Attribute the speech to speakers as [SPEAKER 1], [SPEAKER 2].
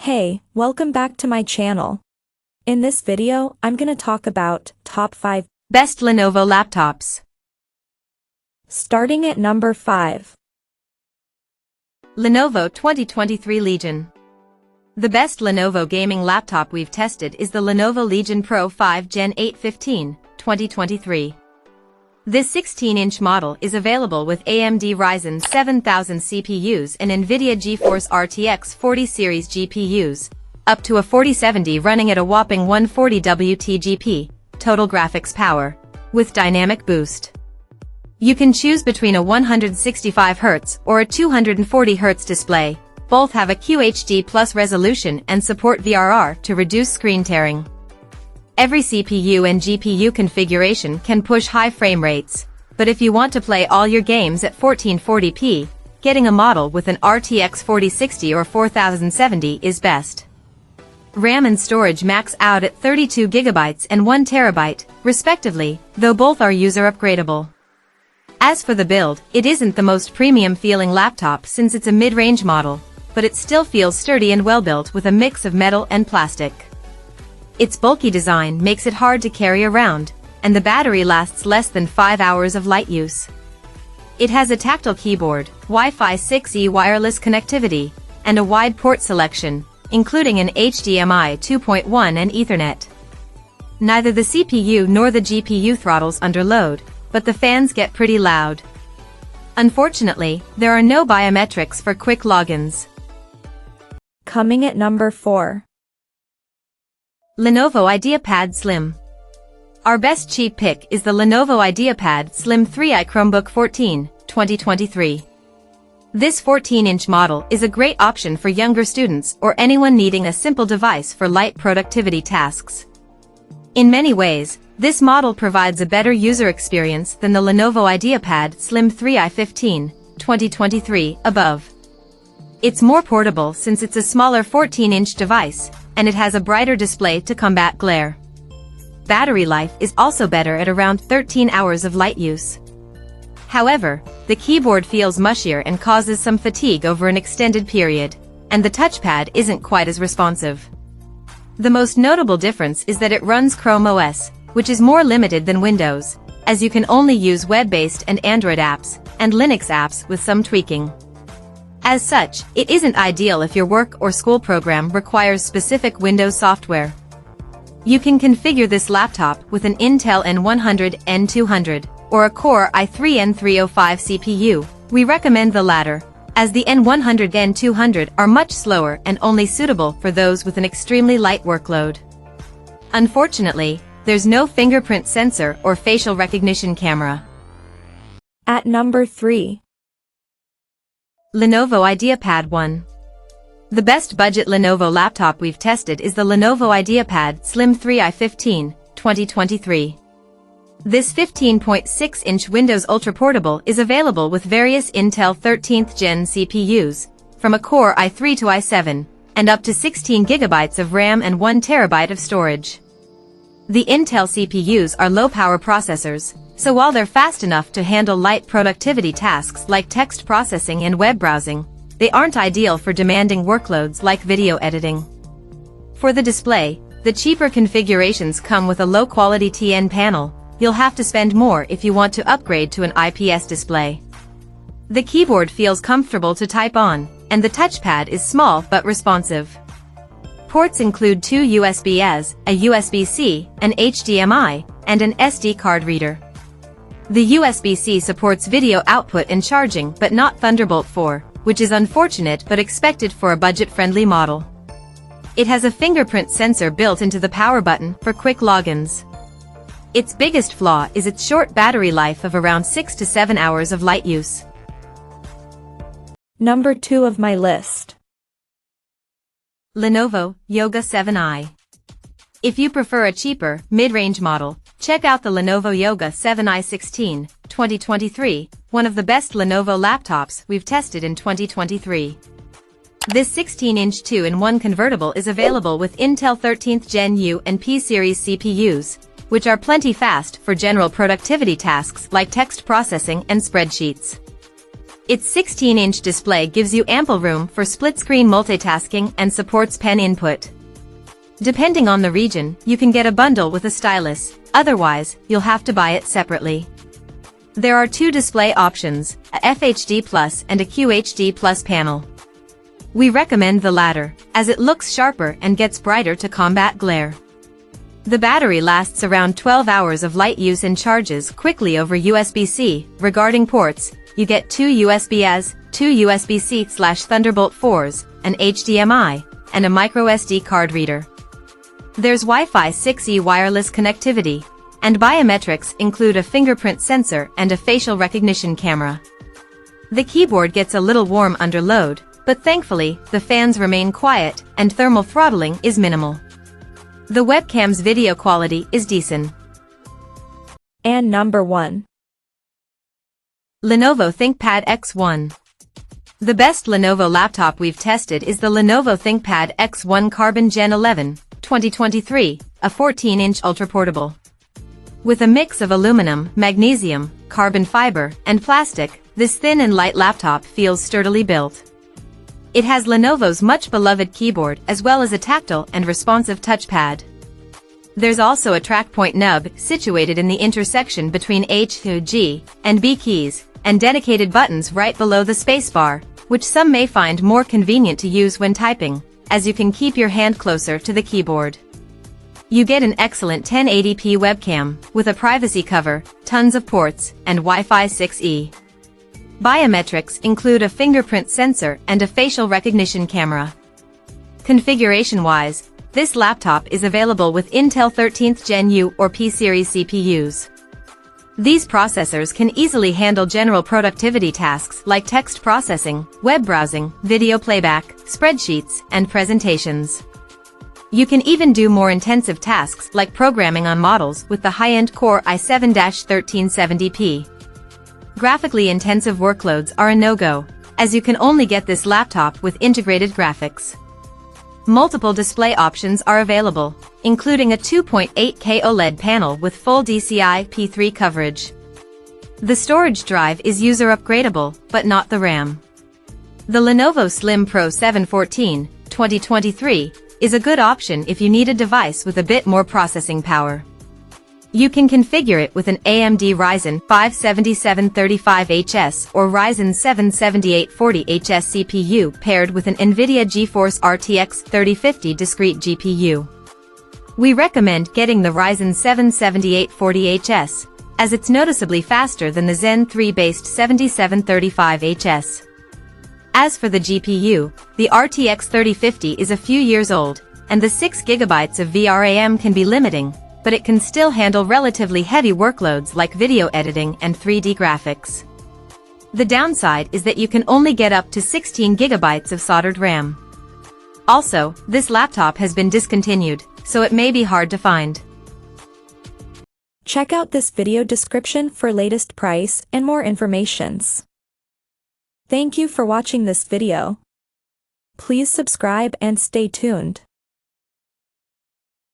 [SPEAKER 1] Hey, welcome back to my channel. In this video, I'm gonna talk about top 5
[SPEAKER 2] best Lenovo laptops.
[SPEAKER 1] Starting at number 5.
[SPEAKER 2] Lenovo 2023 Legion. The best Lenovo gaming laptop we've tested is the Lenovo Legion Pro 5 Gen 8 15, 2023. This 16-inch model is available with AMD Ryzen 7000 CPUs and NVIDIA GeForce RTX 40 series GPUs, up to a 4070 running at a whopping 140 WTGP, total graphics power, with dynamic boost. You can choose between a 165Hz or a 240Hz display. Both have a QHD+ resolution and support VRR to reduce screen tearing. Every CPU and GPU configuration can push high frame rates, but if you want to play all your games at 1440p, getting a model with an RTX 4060 or 4070 is best. RAM and storage max out at 32GB and 1TB, respectively, though both are user upgradable. As for the build, it isn't the most premium feeling laptop since it's a mid-range model, but it still feels sturdy and well-built with a mix of metal and plastic. Its bulky design makes it hard to carry around, and the battery lasts less than 5 hours of light use. It has a tactile keyboard, Wi-Fi 6E wireless connectivity, and a wide port selection, including an HDMI 2.1 and Ethernet. Neither the CPU nor the GPU throttles under load, but the fans get pretty loud. Unfortunately, there are no biometrics for quick logins.
[SPEAKER 1] Coming at number 4.
[SPEAKER 2] Lenovo IdeaPad Slim. Our best cheap pick is the Lenovo IdeaPad Slim 3i Chromebook 14, 2023. This 14-inch model is a great option for younger students or anyone needing a simple device for light productivity tasks. In many ways, this model provides a better user experience than the Lenovo IdeaPad Slim 3i 15, 2023 above. It's more portable since it's a smaller 14-inch device, and it has a brighter display to combat glare. Battery life is also better at around 13 hours of light use. However, the keyboard feels mushier and causes some fatigue over an extended period, and the touchpad isn't quite as responsive. The most notable difference is that it runs Chrome OS, which is more limited than Windows, as you can only use web-based and Android apps, and Linux apps with some tweaking. As such, it isn't ideal if your work or school program requires specific Windows software. You can configure this laptop with an Intel N100, N200, or a Core i3 N305 CPU. We recommend the latter, as the N100 N200 are much slower and only suitable for those with an extremely light workload. Unfortunately, there's no fingerprint sensor or facial recognition camera.
[SPEAKER 1] At number 3.
[SPEAKER 2] Lenovo IdeaPad 1. The best budget Lenovo laptop we've tested is the Lenovo IdeaPad Slim 3i 15, 2023. This 15.6-inch Windows Ultra Portable is available with various Intel 13th Gen CPUs, from a Core i3 to i7, and up to 16GB of RAM and 1TB of storage. The Intel CPUs are low-power processors, so while they're fast enough to handle light productivity tasks like text processing and web browsing, they aren't ideal for demanding workloads like video editing. For the display, the cheaper configurations come with a low-quality TN panel. You'll have to spend more if you want to upgrade to an IPS display. The keyboard feels comfortable to type on, and the touchpad is small but responsive. Ports include 2 USB-As, a USB-C, an HDMI, and an SD card reader. The USB-C supports video output and charging but not Thunderbolt 4, which is unfortunate but expected for a budget-friendly model. It has a fingerprint sensor built into the power button for quick logins. Its biggest flaw is its short battery life of around 6 to 7 hours of light use.
[SPEAKER 1] Number 2 of my list.
[SPEAKER 2] Lenovo Yoga 7i. If you prefer a cheaper, mid-range model, check out the Lenovo Yoga 7i 16, 2023, one of the best Lenovo laptops we've tested in 2023. This 16-inch 2-in-1 convertible is available with Intel 13th Gen U and P series CPUs, which are plenty fast for general productivity tasks like text processing and spreadsheets. Its 16-inch display gives you ample room for split-screen multitasking and supports pen input. Depending on the region, you can get a bundle with a stylus, otherwise, you'll have to buy it separately. There are two display options, a FHD Plus and a QHD Plus panel. We recommend the latter, as it looks sharper and gets brighter to combat glare. The battery lasts around 12 hours of light use and charges quickly over USB-C. Regarding ports, you get two USB-As, two USB-C/Thunderbolt 4s, an HDMI, and a microSD card reader. There's Wi-Fi 6E wireless connectivity, and biometrics include a fingerprint sensor and a facial recognition camera. The keyboard gets a little warm under load, but thankfully, the fans remain quiet and thermal throttling is minimal. The webcam's video quality is decent.
[SPEAKER 1] And number 1.
[SPEAKER 2] Lenovo ThinkPad X1. The best Lenovo laptop we've tested is the Lenovo ThinkPad X1 Carbon Gen 11, 2023, a 14-inch ultra-portable. With a mix of aluminum, magnesium, carbon fiber, and plastic, this thin and light laptop feels sturdily built. It has Lenovo's much-beloved keyboard as well as a tactile and responsive touchpad. There's also a trackpoint nub situated in the intersection between H, G, and B keys, and dedicated buttons right below the spacebar, which some may find more convenient to use when typing, as you can keep your hand closer to the keyboard. You get an excellent 1080p webcam, with a privacy cover, tons of ports, and Wi-Fi 6E. Biometrics include a fingerprint sensor and a facial recognition camera. Configuration-wise, this laptop is available with Intel 13th Gen U or P-series CPUs. These processors can easily handle general productivity tasks like text processing, web browsing, video playback, spreadsheets, and presentations. You can even do more intensive tasks like programming on models with the high-end Core i7-1370p. Graphically intensive workloads are a no-go, as you can only get this laptop with integrated graphics. Multiple display options are available, including a 2.8K OLED panel with full DCI-P3 coverage. The storage drive is user upgradable, but not the RAM. The Lenovo Slim Pro 714, 2023, is a good option if you need a device with a bit more processing power. You can configure it with an AMD Ryzen 5 7735HS or Ryzen 7 7840HS CPU paired with an NVIDIA GeForce RTX 3050 discrete GPU. We recommend getting the Ryzen 7 7840HS, as it's noticeably faster than the Zen 3-based 7735HS. As for the GPU, the RTX 3050 is a few years old, and the 6GB of VRAM can be limiting, but it can still handle relatively heavy workloads like video editing and 3D graphics. The downside is that you can only get up to 16GB of soldered RAM. Also, this laptop has been discontinued, so it may be hard to find.
[SPEAKER 1] Check out this video description for latest price and more informations. Thank you for watching this video. Please subscribe and stay tuned.